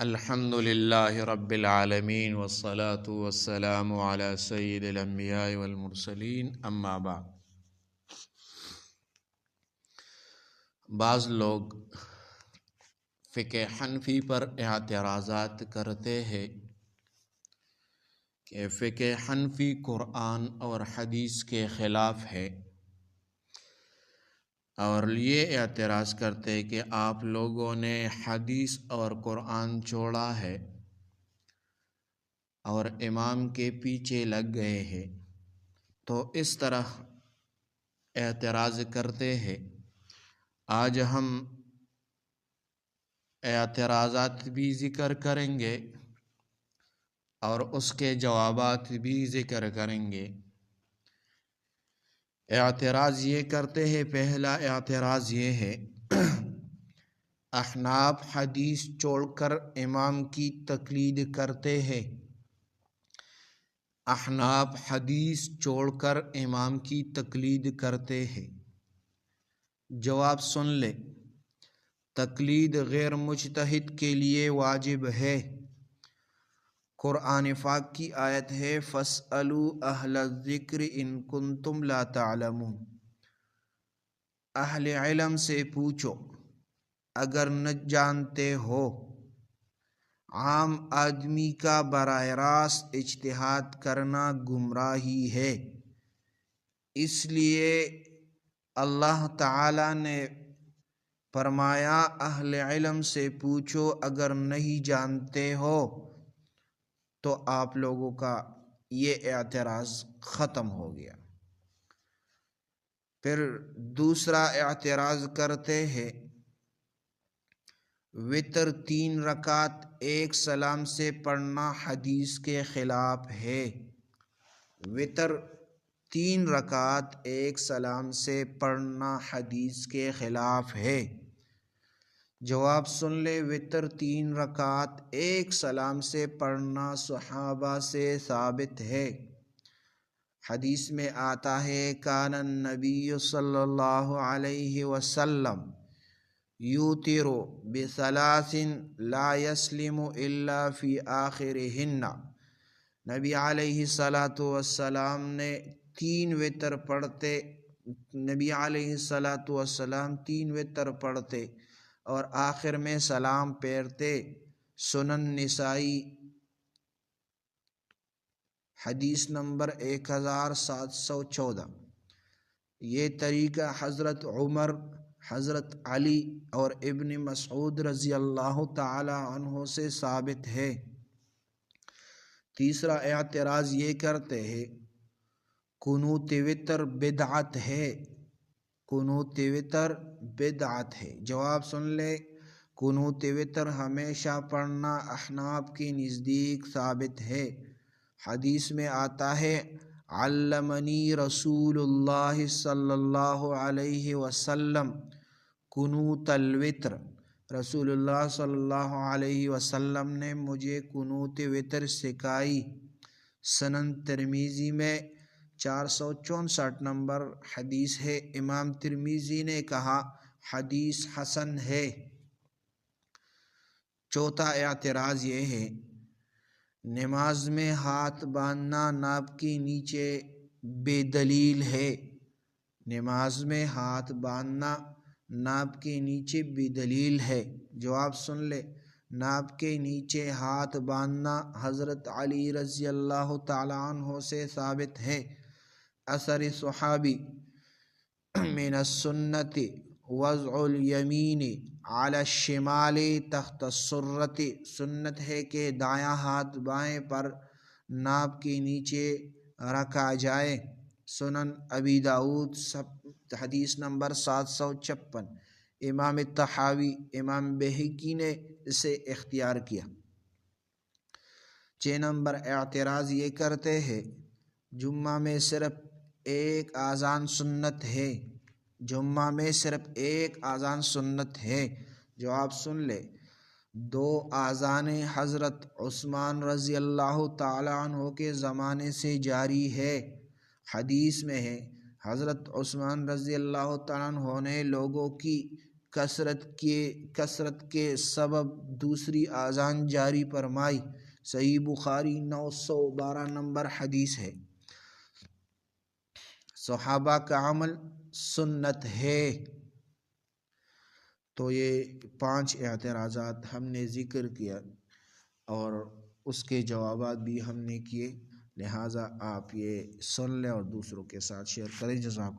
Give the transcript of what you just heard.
الحمد للہ رب العالمین والصلاة والسلام علی سید الانبیاء والمرسلین اما بعد۔ بعض لوگ فقہ حنفی پر اعتراضات کرتے ہیں کہ فقہ حنفی قرآن اور حدیث کے خلاف ہے، اور یہ اعتراض کرتے کہ آپ لوگوں نے حدیث اور قرآن چھوڑا ہے اور امام کے پیچھے لگ گئے ہیں۔ تو اس طرح اعتراض کرتے ہیں۔ آج ہم اعتراضات بھی ذکر کریں گے اور اس کے جوابات بھی ذکر کریں گے۔ اعتراض یہ کرتے ہیں، پہلا اعتراض یہ ہے، احناف حدیث چھوڑ کر امام کی تقلید کرتے ہیں۔ احناف حدیث چھوڑ کر امام کی تقلید کرتے ہیں۔ جواب سن لے، تقلید غیر مجتہد کے لیے واجب ہے۔ قرآن پاک کی آیت ہے، فَاسْأَلُوا أَهْلَ الذِّكْرِ إِن كُنتُمْ لَا تَعْلَمُونَ، اہل علم سے پوچھو اگر نہ جانتے ہو۔ عام آدمی کا براہ راست اجتہاد کرنا گمراہی ہے، اس لیے اللہ تعالیٰ نے فرمایا اہل علم سے پوچھو اگر نہیں جانتے ہو۔ تو آپ لوگوں کا یہ اعتراض ختم ہو گیا۔ پھر دوسرا اعتراض کرتے ہیں، وتر 3 رکعت ایک سلام سے پڑھنا حدیث کے خلاف ہے۔ وتر 3 رکعت ایک سلام سے پڑھنا حدیث کے خلاف ہے۔ جواب سن لے، وتر 3 رکعت ایک سلام سے پڑھنا صحابہ سے ثابت ہے۔ حدیث میں آتا ہے، کان النبی صلی اللہ علیہ وسلم یوتر بثلاث لا یسلم الا فی آخرہن۔ نبی علیہ الصلاۃ والسلام نے 3 وتر پڑھتے، تین وتر پڑھتے اور آخر میں سلام پھیرتے۔ سنن نسائی حدیث نمبر 1714۔ یہ طریقہ حضرت عمر، حضرت علی اور ابن مسعود رضی اللہ تعالی عنہ سے ثابت ہے۔ تیسرا اعتراض یہ کرتے ہیں، قنوت وتر بدعت ہے۔ قنوت وتر بدعت ہے۔ جواب سن لے، قنوت وتر ہمیشہ پڑھنا احناف کے نزدیک ثابت ہے۔ حدیث میں آتا ہے، علمنی رسول اللہ صلی اللہ علیہ وسلم قنوت الوتر۔ رسول اللہ صلی اللہ علیہ وسلم نے مجھے قنوت وتر سکھائی۔ سنن ترمذی میں 464 نمبر حدیث ہے۔ امام ترمذی نے کہا حدیث حسن ہے۔ چوتھا اعتراض یہ ہے، نماز میں ہاتھ باندھنا ناپ کے نیچے بے دلیل ہے۔ نماز میں ہاتھ باندھنا ناپ کے نیچے بے دلیل ہے۔ جواب سن لے، ناپ کے نیچے ہاتھ باندھنا حضرت علی رضی اللہ تعالی عنہ سے ثابت ہے۔ اثر صحابی، من السنت وضع الیمین علی الشمال تحت السرۃ، سنت ہے کہ دایاں ہاتھ بائیں پر ناپ کے نیچے رکھا جائے۔ سنن ابی داؤد حدیث نمبر 756۔ امام طحاوی، امام بہقی نے اسے اختیار کیا۔ 6 نمبر اعتراض یہ کرتے ہیں، جمعہ میں صرف ایک اذان سنت ہے۔ جمعہ میں صرف ایک اذان سنت ہے۔ جواب سن لے، 2 اذانیں حضرت عثمان رضی اللہ تعالی عنہ کے زمانے سے جاری ہے۔ حدیث میں ہے، حضرت عثمان رضی اللہ تعالی عنہ نے لوگوں کی کثرت کے سبب دوسری اذان جاری فرمائی۔ صحیح بخاری 912 نمبر حدیث ہے۔ صحابہ کا عمل سنت ہے۔ تو یہ 5 اعتراضات ہم نے ذکر کیا اور اس کے جوابات بھی ہم نے کیے، لہٰذا آپ یہ سن لیں اور دوسروں کے ساتھ شیئر کریں۔ جزاکم